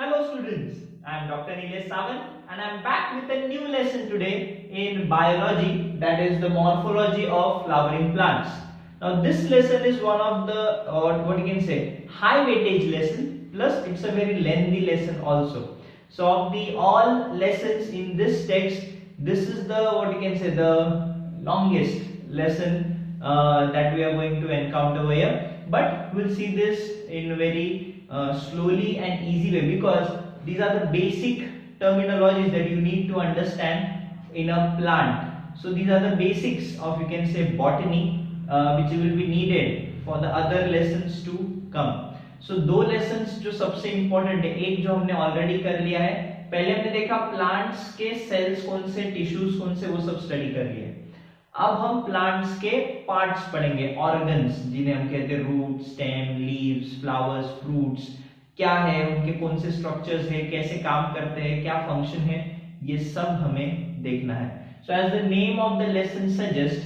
Hello students, I am Dr. Nilesh Sawan and I am back with a new lesson today in biology, that is the morphology of flowering plants. Now this lesson is one of the what you can say high weightage lesson, plus it's a very lengthy lesson also. So of the all lessons in this text, this is the what you can say the longest lesson that we are going to encounter over here, but we'll see this in very slowly and easy way, because these are the basic terminologies that you need to understand in a plant. So these are the basics of, you can say, botany, which will be needed for the other lessons to come. So दो lessons जो सबसे important है, एक जो हमने already कर लिया है, पहले हमने देखा प्लांट्स के सेल्स कौन से, टिश्यूज कौन से, वो सब स्टडी कर लिए। अब हम प्लांट्स के पार्ट्स पढ़ेंगे, ऑर्गन्स जिन्हें हम कहते हैं root, stem, leaves, flowers, fruits, क्या है, उनके कौन से स्ट्रक्चर्स है, कैसे काम करते हैं, क्या फंक्शन है, ये सब हमें देखना है। So as the name of the lesson suggest,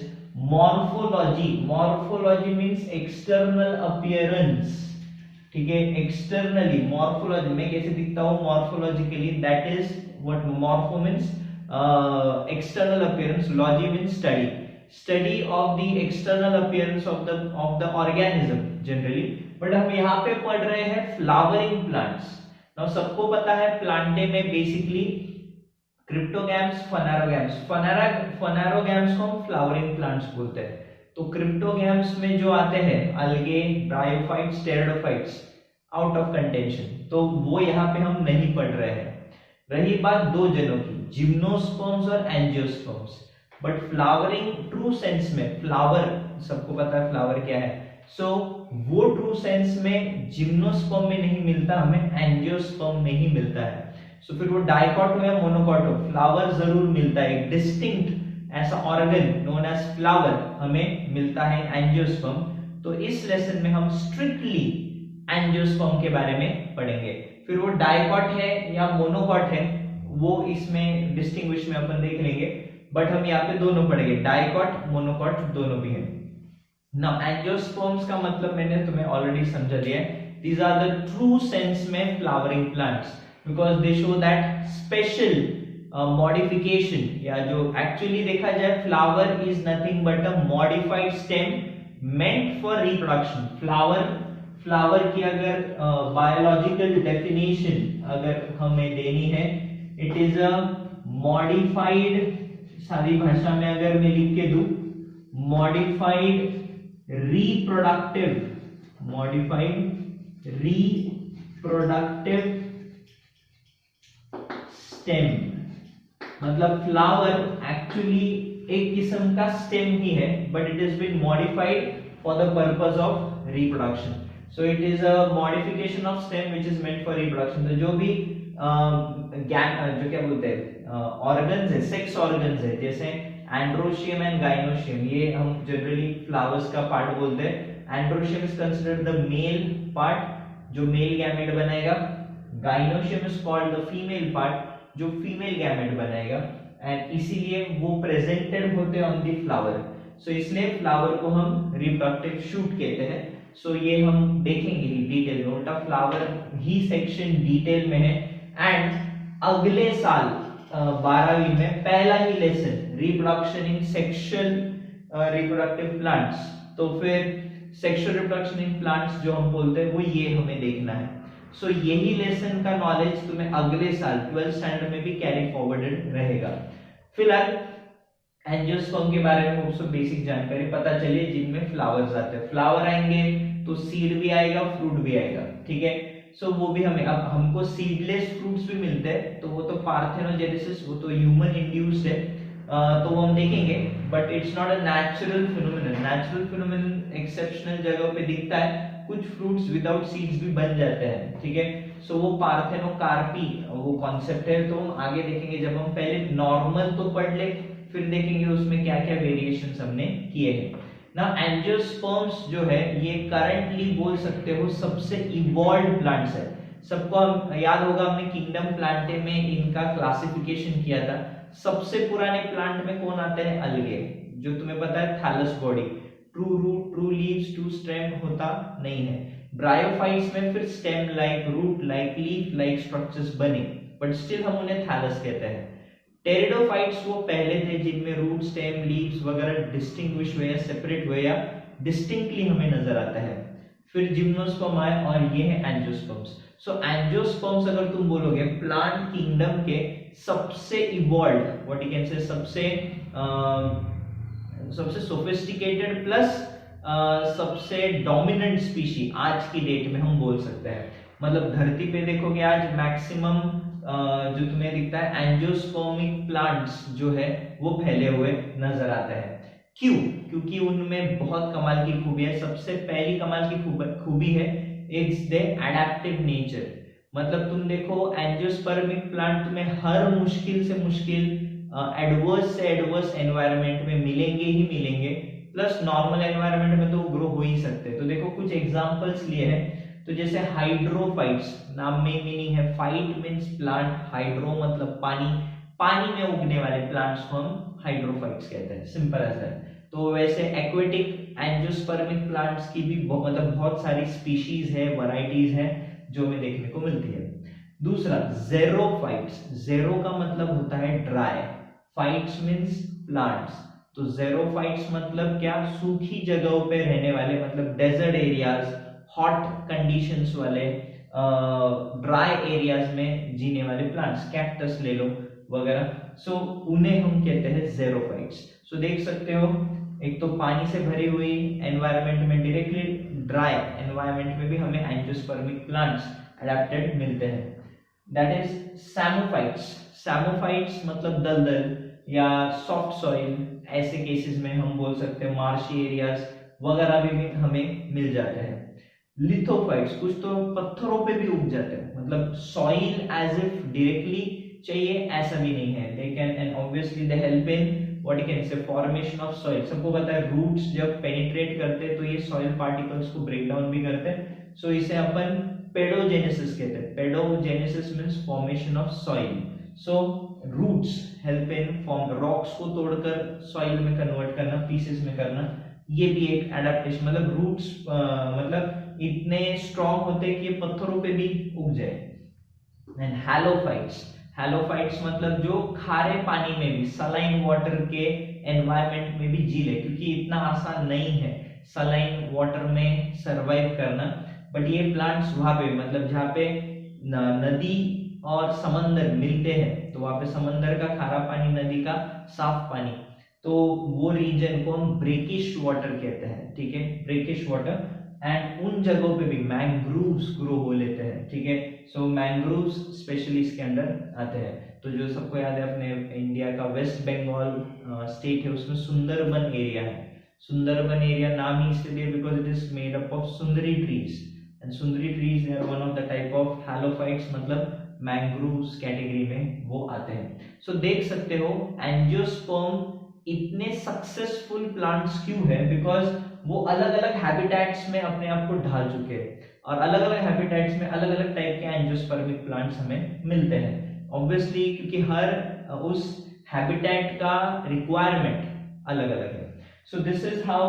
morphology. Morphology means external appearance, ठीक है, एक्सटर्नली मॉर्फोलॉजी में कैसे दिखता हूं morphologically, that is what morpho means external appearance, logy means study of the external appearance of the organism generally, but हम यहाँ पे पढ़ रहे हैं flowering plants। now सबको पता है प्लांटे में बेसिकली क्रिप्टोगैम्स, फनेरोगैम्स, फनेरोगैम्स को हम फ्लावरिंग प्लांट्स बोलते हैं। तो क्रिप्टोगैम्स में जो आते हैं अलगे, bryophytes, pteridophytes, out of contention, तो वो यहाँ पे हम नहीं पढ़ रहे हैं। रही बात दो जनों की, जिम्नोस्पर्म्स और angiosperms, but flowering true sense में, फ्लावर सबको पता है फ्लावर क्या है, सो वो ट्रू सेंस में जिम्नोस्पर्म में नहीं मिलता, हमें एंजियोस्पर्म में ही मिलता है। सो फिर वो डाइकॉट हो या मोनोकॉट हो, फ्लावर जरूर मिलता है, एक डिस्टिंक्ट ऐसा ऑर्गन नोन एज फ्लावर हमें मिलता है, एंजियोस्पर्म। तो इस लेसन में हम स्ट्रिक्टली एंजियोस्पर्म के बारे में पढ़ेंगे। फिर वो डाइकॉट है या मोनोकॉट है, वो इसमें डिस्टिंग्विश में अपन देख लेंगे, बट हम यहाँ पे दोनों पढ़ेंगे, डाइकॉट, मोनोकॉट दोनों भी हैं। नाउ एंजियोस्पर्म्स का मतलब मैंने तुम्हें ऑलरेडी समझा दिया है, these are the true sense में flowering plants, because they show that special modification, या जो एक्चुअली देखा जाए flower is nothing but a modified stem meant for reproduction. Flower की अगर बायोलॉजिकल डेफिनेशन अगर हमें देनी है, इट इज अ मॉडिफाइड, सारी भाषा में अगर मैं लिख के दूं, मॉडिफाइड रिप्रोडक्टिव स्टेम। मतलब फ्लावर एक्चुअली एक किस्म का स्टेम ही है, but it is been modified for the purpose of reproduction. So it is a modification of stem which is meant for reproduction। तो जो भी जो क्या बोलते हैं ऑर्गन्स है, सेक्स ऑर्गन्स है, जैसे एंड्रोशियम एंड गाइनोशियम, ये हम जनरली फ्लावर्स का पार्ट बोलते हैं। Androecium is considered the male part, जो मेल गैमेट बनाएगा, gynoecium is called the female part, जो फीमेल गैमेट बनाएगा, एंड इसीलिए वो प्रेजेंटेड होते हैं ऑन द फ्लावर। सो इसलिए फ्लावर को हम रिप्रोडक्टिव शूट कहते हैं। सो ये हम देखेंगे डिटेल में, उल्टा फ्लावर ही सेक्शन डिटेल में है। एंड अगले साल 12वीं में पहला ही lesson reproduction in sexual reproductive plants, तो फिर सेक्सुअल रिप्रोडक्शन इन प्लांट्स जो हम बोलते हैं वो ये हमें देखना है। सो यही लेसन का नॉलेज तुम्हें अगले साल 12th स्टैंडर्ड में भी कैरी फॉरवर्डेड रहेगा। फिलहाल एंजियोस्पर्म के बारे में आपको बेसिक जानकारी पता चलिए, जिनमें फ्लावर्स आते हैं, फ्लावर आएंगे तो सीड भी आएगा, फ्रूट भी आएगा, ठीक है। सो वो भी हमें, अब हमको सीडलेस फ्रूट्स भी मिलते हैं, तो वो तो पार्थेनोजेनेसिस, वो तो ह्यूमन इंड्यूस्ड है, तो वो हम देखेंगे, but it's not a natural phenomenon. Natural phenomenon exceptional जगह पे दिखता है, कुछ फ्रूट्स विदाउट सीड्स भी बन जाते हैं, ठीक है। सो वो पार्थेनोकार्पी वो कॉन्सेप्ट है, तो हम आगे देखेंगे, जब हम पहले नॉर्मल तो पढ़ ले, फिर देखेंगे उसमें क्या क्या वेरिएशंस हमने किए हैं। ना एंजियोस्पर्म्स जो है ये करंटली बोल सकते हो सबसे इवॉल्व्ड प्लांट्स है। सबको हम याद होगा, हमने किंगडम प्लांटे में इनका क्लासिफिकेशन किया था। सबसे पुराने प्लांट में कौन आते हैं, अलगे, जो तुम्हें पता है thallus body, true root, true leaves, true stem होता नहीं है। ब्रायोफाइट्स में फिर stem like, root like, leaf like structures बने, बट स्टिल हम उन्हें थैलस कहते हैं। टेरिडोफाइट्स वो पहले थे जिनमें रूट, स्टेम, लीव्स वगैरह डिस्टिंग्विश हुए या सेपरेट हुए या डिस्टिंक्टली हमें नजर आता है। फिर जिम्नोस्पर्म आए और ये है एंजियोस्पर्म्स। सो एंजियोस्पर्म्स अगर तुम बोलोगे प्लांट किंगडम के सबसे evolve, what you can say सबसे सोफिस्टिकेटेड प्लस सबसे डोमिनेंट स्पीशी आज की डेट में हम बोल सकते हैं। मतलब धरती पे देखोगे आज मैक्सिमम जो तुम्हें दिखता है एंजियोस्पर्मिक प्लांट्स जो है वो फैले हुए नजर आते हैं। क्यों? क्योंकि उनमें बहुत कमाल की खूबी है। सबसे पहली कमाल की खूबी है इट्स दे एडेप्टिव नेचर। मतलब तुम देखो एंजियोस्पर्मिक प्लांट तुम्हें हर मुश्किल से मुश्किल एडवर्स से एडवर्स एनवायरनमेंट में मिलेंगे ही मिलेंगे, प्लस नॉर्मल एनवायरनमेंट में तो ग्रो हो ही सकते हैं। तो देखो कुछ एग्जांपल्स लिए हैं, तो जैसे हाइड्रोफाइट्स, नाम में मीनिंग है, फाइट मींस प्लांट, हाइड्रो मतलब पानी, पानी में उगने वाले प्लांट्स को हम हाइड्रोफाइट्स कहते हैं, सिंपल एज दैट। तो वैसे एक्वेटिक एंजियोस्पर्मिक प्लांट्स की भी मतलब बहुत सारी स्पीशीज है, वैरायटीज है जो हमें देखने को मिलती है। दूसरा ज़ेरोफाइट्स, ज़ेरो का मतलब होता है ड्राई, फाइट्स मींस प्लांट्स, तो ज़ेरोफाइट्स मतलब क्या? सूखी जगहों पे रहने वाले, मतलब डेजर्ट एरियाज, हॉट कंडीशंस वाले, ड्राई एरियाज में जीने वाले प्लांट्स, कैक्टस ले लो वगैरह, सो उन्हें हम कहते हैं ज़ेरोफाइट्स। सो देख सकते हो एक तो पानी से भरी हुई एनवायरनमेंट में डायरेक्टली, ड्राई एनवायरनमेंट में भी हमें एंजियोस्पर्मिक प्लांट्स अडेप्टेड मिलते हैं। That is सैमोफाइट्स। सैमोफाइट्स मतलब दलदल या सॉफ्ट सॉइल, ऐसे केसेस में हम बोल सकते हैं मार्शी एरियाज वगैरह भी हमें मिल जाते हैं। लिथोफाइट्स, कुछ तो पत्थरों पे भी उग जाते हैं, मतलब सॉइल एज इफ डायरेक्टली चाहिए ऐसा भी नहीं है, they can and obviously they help in what you can say formation of soil. सबको पता है रूट्स जब पेनिट्रेट करते हैं तो ये सॉइल पार्टिकल्स को ब्रेक डाउन भी करते हैं, सो इसे अपन पेडोजेनेसिस कहते हैं। Pedogenesis means formation of soil. So roots help in form, rocks को तोड़कर सॉइल में कन्वर्ट करना, पीसेस में करना, ये भी एक एडेप्टेशन, मतलब रूट्स मतलब इतने स्ट्रॉन्ग होते हैं कि ये पत्थरों पे भी उग जाए। एंड हैलोफाइट्स, हैलोफाइट्स मतलब जो खारे पानी में भी, सलाइन वाटर के एनवायरनमेंट में भी जी ले, क्योंकि इतना आसान नहीं है सलाइन वाटर में सरवाइव करना, बट ये प्लांट्स वहां पे, मतलब जहाँ पे नदी और समंदर मिलते हैं, तो वहां पे समंदर का खारा पानी, नदी का साफ पानी, तो वो रीजन को हम ब्रेकिश वाटर कहते हैं, ठीक है, ब्रेकिश वाटर। एंड उन जगहों पे भी मैंग्रोव्स ग्रो हो लेते हैं, ठीक है। सो मैंग्रोव्स स्पेशली इसके अंडर आते हैं। तो जो सबको याद है अपने इंडिया का वेस्ट बंगाल स्टेट है, उसमें सुंदरबन एरिया है। सुंदरबन एरिया नाम ही इसलिए because it is made up of sundari trees, and sundari trees they are one of the type of halophytes, मतलब मैंग्रोव्स कैटेगरी में वो आते हैं। सो देख सकते हो एंजियोस्पर्म इतने सक्सेसफुल प्लांट्स क्यों है, बिकॉज वो अलग अलग हैबिटेट्स में अपने आप को ढाल चुके हैं, और अलग अलग हैबिटेट्स में अलग अलग टाइप के एंजियोस्पर्मिक प्लांट्स हमें मिलते हैं, ऑब्वियसली क्योंकि हर उस हैबिटेट का रिक्वायरमेंट अलग अलग है। So this is how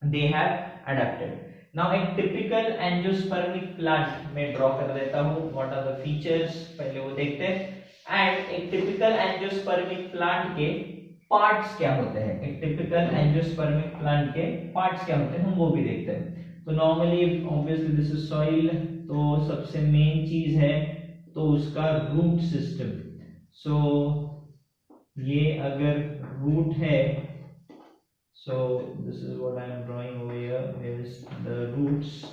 they have adapted. Now एक टिपिकल एंजियोस्पर्मिक प्लांट में ड्रॉ कर देता हूं, व्हाट आर द फीचर्स, पहले वो देखते हैं। एंड एक टिपिकल एंजियोस्पर्मिक प्लांट के पार्ट्स क्या होते हैं, एक टिपिकल एंजियोस्पर्मिक प्लांट के पार्ट्स क्या होते हैं, हम वो भी देखते हैं। तो normally obviously this is soil, तो सबसे मेन चीज है तो उसका रूट सिस्टम। सो ये अगर रूट है, so this is what I am drawing over here is the roots.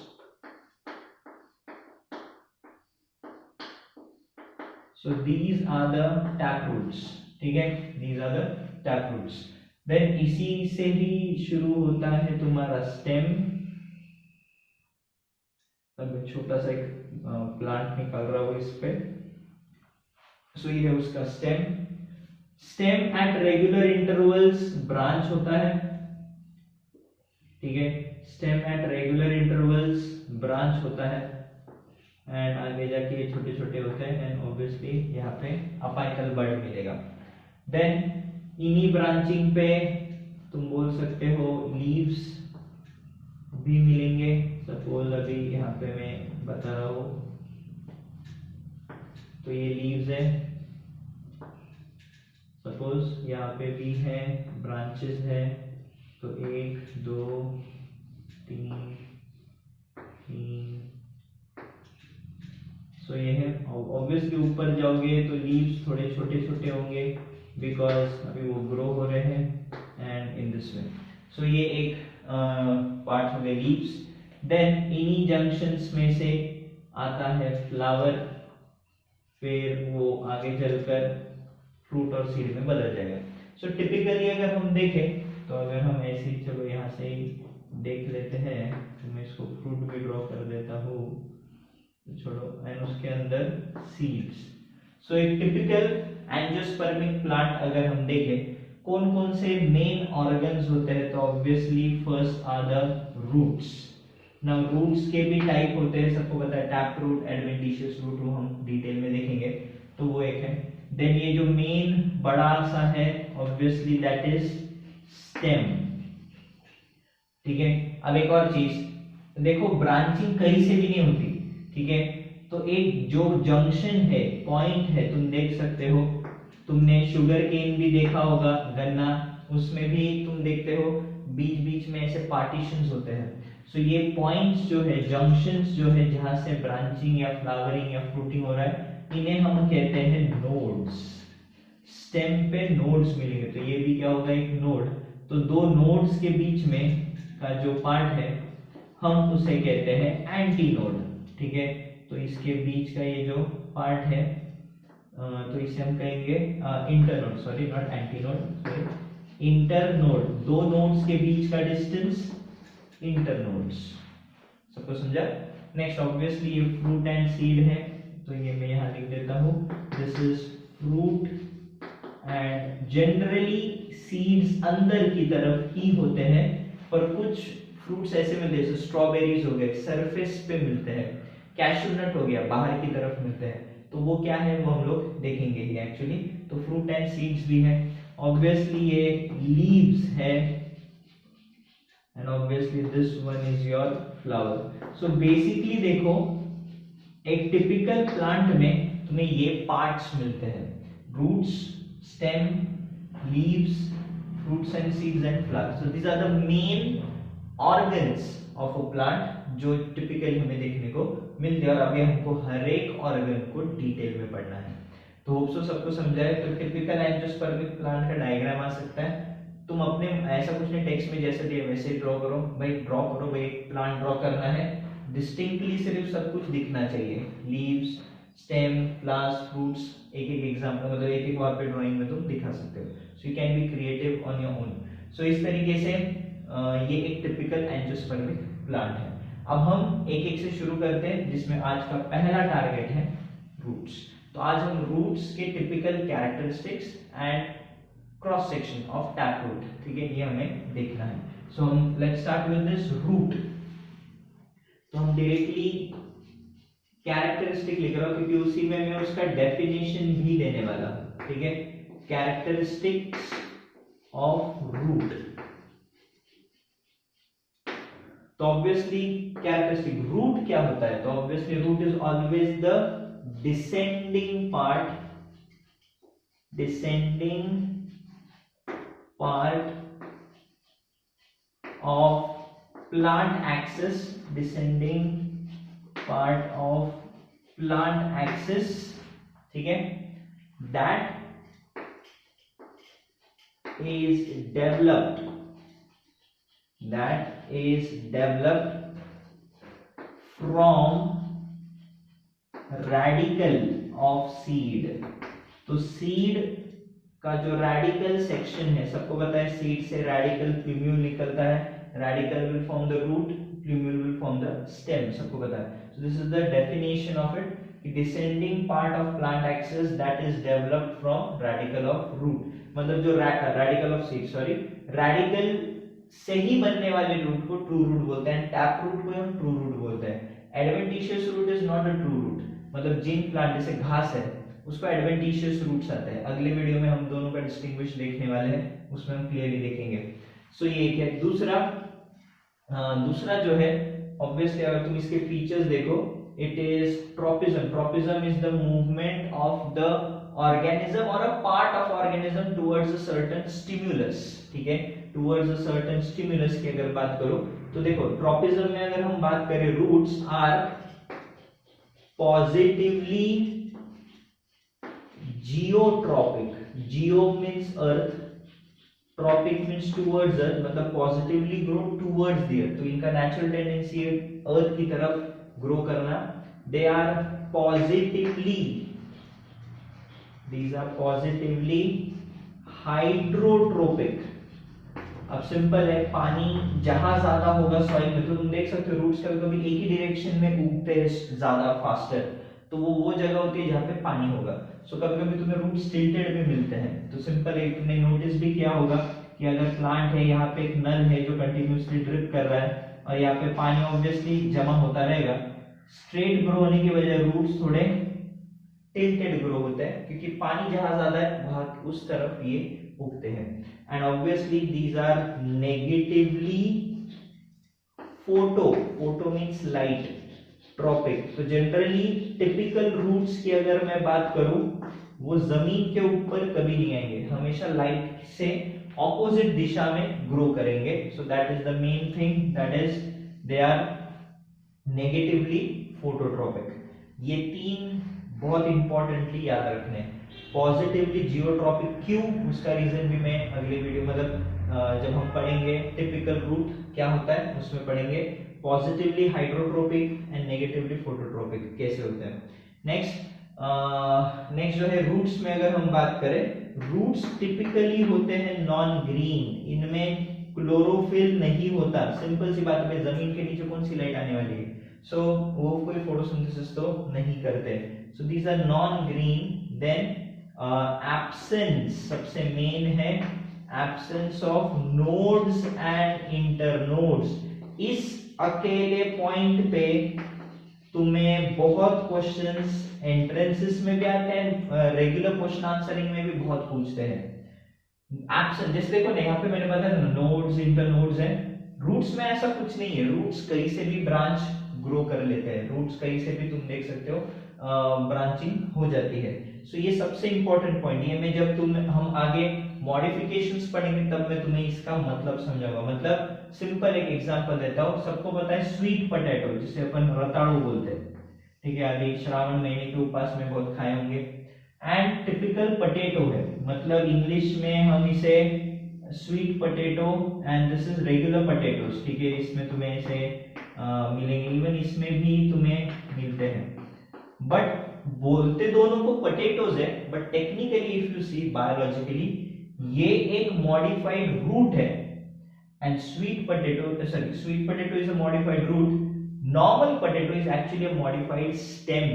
So these are the tap roots, ठीक है, these are the tap roots. Then इसी से ही शुरू होता है तुम्हारा स्टेम। अब छोटा सा एक प्लांट निकल रहा हो इस पे, सो ये है उसका stem. Stem at regular intervals branch होता है, ठीक है, stem at regular intervals branch होता है, एंड आगे जाके ये छोटे छोटे होते हैं, एंड ऑब्वियसली यहाँ पे अपाइकल बड मिलेगा। देन इन्हीं ब्रांचिंग पे तुम बोल सकते हो लीव्स भी मिलेंगे, सपोज अभी यहाँ पे मैं बता रहा हूँ, तो ये लीव्स है, सपोज यहाँ पे भी है, ब्रांचेस है, तो 1 2 3 सो ये है। ऑब्वियसली ऊपर जाओगे तो लीव्स थोड़े छोटे छोटे होंगे बिकॉज अभी वो ग्रो हो रहे हैं एंड इन दिस वे। सो ये एक पार्ट हो गए लीव्स। देन इन्हीं जंक्शंस में से आता है फ्लावर, फिर वो आगे चलकर फ्रूट और सीड में बदल जाएगा। सो टिपिकली अगर हम देखें तो अगर हम ऐसे ही, चलो यहाँ से ही देख लेते हैं, तो मैं इसको फ्रूट भी ड्रॉ कर देता हूँ, छोड़ो, एंड उसके अंदर सीड्स। सो एक टिपिकल एंजियोस्पर्मिक प्लांट अगर हम देखें, कौन कौन से मेन ऑर्गन्स होते हैं, तो obviously first are the roots. Now roots के भी टाइप होते हैं, सबको पता है, टैप रूट, एडवेंटिशियस रूट, वो हम डिटेल में देखेंगे, तो वो एक है। देन ये जो मेन बड़ा सा है, ऑब्वियसली दैट इज स्टेम, ठीक है। अब एक और चीज देखो, ब्रांचिंग कहीं से भी नहीं होती, ठीक है। तो एक जो जंक्शन है, पॉइंट है, तुम देख सकते हो, तुमने शुगर केन भी देखा होगा, गन्ना, उसमें भी तुम देखते हो बीच बीच में ऐसे पार्टीशंस होते हैं। सो ये पॉइंट्स जो है, जंक्शंस जो है, जहां से ब्रांचिंग या फ्लावरिंग या फ्रूटिंग हो रहा है, इन्हें हम कहते हैं नोड्स। स्टेम पे नोड्स मिलेंगे, तो ये भी क्या होगा, एक नोड। तो दो नोड्स के बीच में का जो पार्ट है, हम उसे कहते हैं एंटी नोड, ठीक है। तो इसके बीच का ये जो पार्ट है, तो इसे हम कहेंगे internode, sorry not antinode, sorry internode. दो नोड्स के बीच का डिस्टेंस इंटरनोड्स, सबको समझा। नेक्स्ट ऑब्वियसली ये फ्रूट एंड सीड है, तो ये मैं यहाँ लिख देता हूँ, this is fruit and generally seeds अंदर की तरफ ही होते हैं, पर कुछ फ्रूट्स ऐसे मिलते हैं, जैसे स्ट्रॉबेरीज हो गए सरफेस पे मिलते हैं, कैशू नट हो गया बाहर की तरफ मिलते हैं, तो वो क्या है वो हम लोग देखेंगे ही एक्चुअली। तो फ्रूट एंड सीड्स भी है, ऑब्वियसली ये लीव्स है, and obviously this one is your flower. So basically देखो, एक टिपिकल प्लांट में तुम्हें ये पार्ट्स मिलते हैं, roots, stem, leaves, fruits and seeds and flowers. So these are the main organs of a plant जो टिपिकली हमें देखने को मिलते हैं, और अभी हमको हर एक ऑर्गन को डिटेल में पढ़ना है। तो होप सो सबको समझा है। तो टिपिकल एंजियोस्पर्मिक प्लांट का डायग्राम आ सकता है, तुम अपने ऐसा कुछ नहीं, टेक्स्ट में जैसे दिया वैसे ड्रॉ करो भाई, ड्रॉ करो भाई, प्लांट ड्रॉ करना है, डिस्टिंक्टली सिर्फ सब कुछ दिखना चाहिए, लीव्स, स्टेम, फ्लावर्स, फ्रूट्स, एक एक एग्जांपल, मतलब एक एक वहां पे ड्राइंग में तुम दिखा सकते हो। So you can be creative on your own. So इस तरीके से ये एक टिपिकल एंजियोस्पर्मिक प्लांट है। अब हम एक एक से शुरू करते हैं, जिसमें आज का पहला टारगेट है रूट्स। तो आज हम रूट्स के typical characteristics and cross section of tap root, ठीक है, ये हमें देखना है। सो हम let's start with this root. तो हम डायरेक्टली कैरेक्टरिस्टिक लिख रहा हूं, क्योंकि उसी में मैं उसका डेफिनेशन भी देने वाला हूं, ठीक है। Characteristics of root. तो ऑब्वियसली कैरेक्टरिस्टिक रूट क्या होता है, तो obviously root is always the descending part of plant axis, descending part of plant axis, ठीक है, that is developed from radical of seed। तो सीड का जो रेडिकल सेक्शन है, सबको पता है सीड से रेडिकल प्लूम्यूल निकलता है, radical will form the root, plumule will form the stem, सबको पता है। So this is the definition of it, descending part of plant axis that is developed from radical of root, मतलब जो radical of seed, sorry, radical से ही बनने वाले root को ट्रू रूट बोलते हैं, टैप रूट को हम ट्रू रूट बोलते हैं। Adventitious root is not a true root, मतलब जिन प्लांट जैसे घास है उसको एडवेंटिशियस रूट्स आते हैं। अगले वीडियो में हम दोनों का डिस्टिंग्विश देखने वाले हैं, उसमें हम क्लियरली देखेंगे। सो ये एक है। दूसरा जो है ऑब्वियसली अगर तुम इसके फीचर्स देखो, it is tropism. Tropism is the movement of the organism or a part of organism towards a certain stimulus. ठीक है, टुवर्ड्स अ सर्टेन स्टिमुलस की अगर बात करो तो देखो ट्रोपिज्म में अगर हम बात करें, roots are positively geotropic. Geo means earth, tropic means towards earth, मतलब positively grow towards the earth. तो इनका नेचुरल टेंडेंसी है अर्थ की तरफ ग्रो करना. They are positively, these are positively hydrotropic. अब सिंपल है, पानी जहां ज्यादा होगा सॉइल में, तो तुम देख सकते हो रूट्स कभी-कभी एक ही डायरेक्शन में उगते हैं ज्यादा फास्टर, तो वो जगह होती है जहां पे पानी होगा. सो कभी-कभी तुम्हें रूट्स टिल्टेड भी मिलते हैं. तो सिंपल है, तुमने नोटिस भी किया होगा कि अगर प्लांट है, यहाँ पे एक नल है जो कंटिन्यूअसली ड्रिप कर रहा है और यहाँ पे पानी ऑब्वियसली जमा होता रहेगा. स्ट्रेट ग्रो होने की वजह रूट्स थोड़े टिल्टेड ग्रो होते हैं, क्योंकि पानी जहां ज्यादा है वहां उस तरफ ये उगते हैं. And obviously these are negatively photo means light tropic. तो जनरली टिपिकल रूट्स की अगर मैं बात करूं, वो जमीन के ऊपर कभी नहीं आएंगे, हमेशा लाइट से ऑपोजिट दिशा में ग्रो करेंगे. So that is the main thing, that is they are negatively phototropic. ये तीन बहुत इंपॉर्टेंटली याद रखने. पॉजिटिवली जियोट्रॉपिक क्यों, उसका रीजन भी मैं अगले वीडियो मतलब जब हम पढ़ेंगे टिपिकल रूट क्या होता है उसमें पढ़ेंगे. पॉजिटिवली हाइड्रोट्रोपिक एंड नेगेटिवली फोटोट्रोपिक कैसे होते हैं. नेक्स्ट जो है रूट्स में अगर हम बात करें, रूट्स टिपिकली होते हैं नॉन ग्रीन. इनमें क्लोरोफिल नहीं होता. सिंपल सी बात है, जमीन के नीचे कौन सी लाइट आने वाली है, सो वो कोई फोटोसिंथेसिस तो नहीं करते. So these are non green. Then absence, सबसे मेन है absence of nodes and internodes. इस अकेले पॉइंट पे तुम्हें बहुत क्वेश्चंस एंट्रेंसेस में भी आते हैं, रेगुलर क्वेश्चन आंसरिंग में भी बहुत पूछते हैं. एब्सेंस जैसे देखो ना, यहाँ पे मैंने बताया था नोड्स इंटरनोड्स है. रूट्स में ऐसा कुछ नहीं है, रूट्स कहीं से भी ब्रांच ग्रो कर लेते हैं. रूट्स कहीं से भी तुम देख सकते हो ब्रांचिंग हो जाती है. सो ये सबसे इंपॉर्टेंट पॉइंट. ये मैं जब हम आगे मॉडिफिकेशंस पढ़ेंगे तब मैं तुम्हें इसका मतलब समझाऊंगा. मतलब सिंपल एक एग्जांपल देता हूँ. सबको पता है स्वीट पोटैटो, जिसे अपन रताड़ू बोलते हैं. ठीक है, अभी श्रावण महीने के उपास में बहुत खाए होंगे. एंड टिपिकल पोटैटो है, मतलब इंग्लिश में हम इसे sweet potato and this is regular potatoes. ठीक है, इसमें तुम्हें इसे मिलेंगे, इवन इसमें भी तुम्हें मिलते हैं. बट बोलते दोनों को पोटैटोज है, but technically if you see biologically ये एक मॉडिफाइड रूट है. And sweet potato is a modified root. Normal potato is actually a modified stem.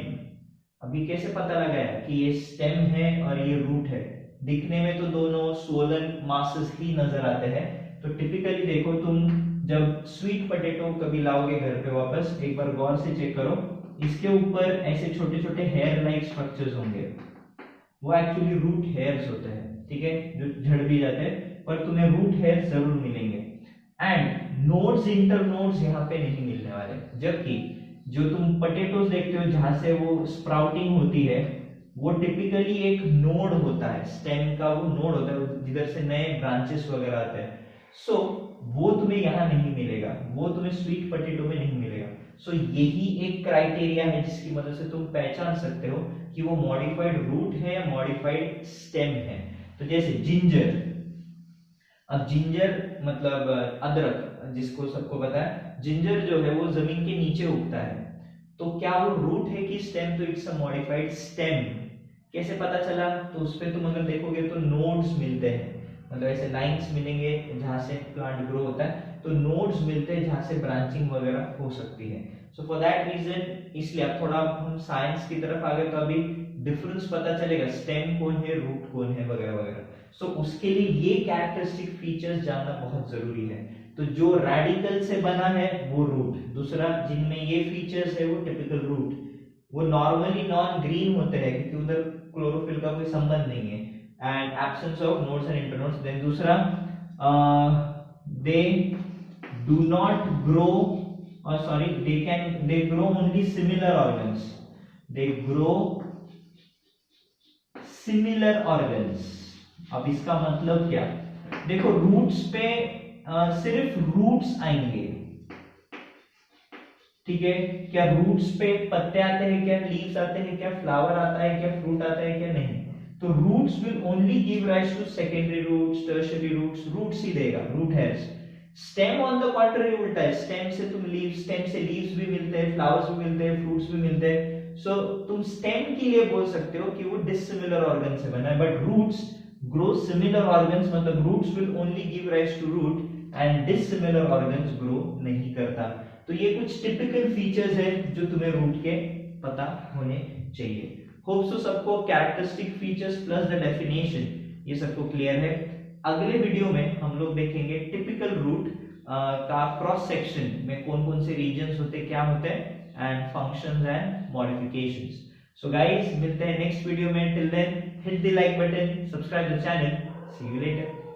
अभी कैसे पता लगाया कि ये स्टेम है और ये रूट है? दिखने में तो दोनों स्वोलन मासेस ही नजर आते हैं. तो टिपिकली देखो, तुम जब स्वीट पोटैटो कभी लाओगे घर पे वापस, एक बार गौर से चेक करो, इसके ऊपर ऐसे छोटे छोटे हेयर लाइक स्ट्रक्चर्स होंगे, वो एक्चुअली रूट हेयर्स होते हैं. ठीक है, जो झड़ भी जाते हैं, पर तुम्हें रूट हेयर्स जरूर मिलेंगे. एंड नोड्स इंटरनोड्स यहाँ पे नहीं मिलने वाले. जबकि जो तुम पोटैटोज देखते हो जहां से वो स्प्राउटिंग होती है, वो टिपिकली एक नोड होता है, स्टेम का वो नोड होता है जिधर से नए ब्रांचेस वगैरह आते हैं. सो वो तुम्हें यहाँ नहीं मिलेगा, वो तुम्हें स्वीट पोटैटो में नहीं मिलेगा. सो यही एक क्राइटेरिया है जिसकी मदद से तुम पहचान सकते हो कि वो मॉडिफाइड रूट है या मॉडिफाइड स्टेम है. तो जैसे जिंजर, अब जिंजर मतलब अदरक, जिसको सबको पता है, जिंजर जो है वो जमीन के नीचे उगता है. तो क्या वो रूट है कि स्टेम? तो इट्स अ मॉडिफाइड स्टेम. कैसे पता चला? तो उस पे तुम अगर देखोगे तो नोड्स मिलते हैं, मतलब ऐसे लाइंस मिलेंगे जहां से प्लांट ग्रो होता है. तो नोड्स मिलते हैं जहां से ब्रांचिंग वगैरह हो सकती है. सो फॉर दैट रीजन, इसलिए अब थोड़ा हम साइंस की तरफ आ गए तो अभी डिफरेंस पता चलेगा, स्टेम कौन है, रूट कौन है, वगैरह वगैरह. सो उसके लिए ये कैरेक्टरिस्टिक फीचर्स जानना बहुत जरूरी है. तो जो रेडिकल से बना है वो रूट, दूसरा जिनमें ये फीचर्स है वो टिपिकल रूट. वो नॉर्मली नॉन ग्रीन होते हैं क्योंकि उधर क्लोरोफिल का कोई संबंध नहीं है. And absence of nodes and internodes. Then दूसरा, they do not grow or sorry, they grow only similar organs. They grow similar organs. अब इसका मतलब क्या? देखो रूट्स पे सिर्फ रूट्स आएंगे, ठीक है? क्या रूट्स पे पत्ते आते हैं, क्या लीव्स आते हैं, क्या फ्लावर आता है, क्या फ्रूट आता है, क्या नहीं? तो roots will only give rise to secondary roots, tertiary roots, roots ही देगा, root hairs. Stem on the contrary उल्टा है, स्टेम से तुम लीव्स, स्टेम से लीव्स भी मिलते हैं, फ्लावर्स भी मिलते हैं, फ्रूट्स भी मिलते हैं। सो तुम स्टेम के लिए बोल सकते हो कि वो डिसिमिलर ऑर्गन से बना है, but roots grow similar organs, मतलब roots will only give rise to root and dissimilar organs grow नहीं करता। तो ये कुछ टिपिकल फीचर्स है जो तुम्हें रूट के पता होने चाहिए। होप सो सबको characteristic features plus the definition ये सबको क्लियर है। अगले वीडियो में हम लोग देखेंगे टिपिकल रूट का क्रॉस सेक्शन में कौन कौन से रीजन्स होते हैं, क्या होते हैं, and functions and modifications. So guys मिलते हैं नेक्स्ट वीडियो में। Till then hit the like button, subscribe the channel, see you letter.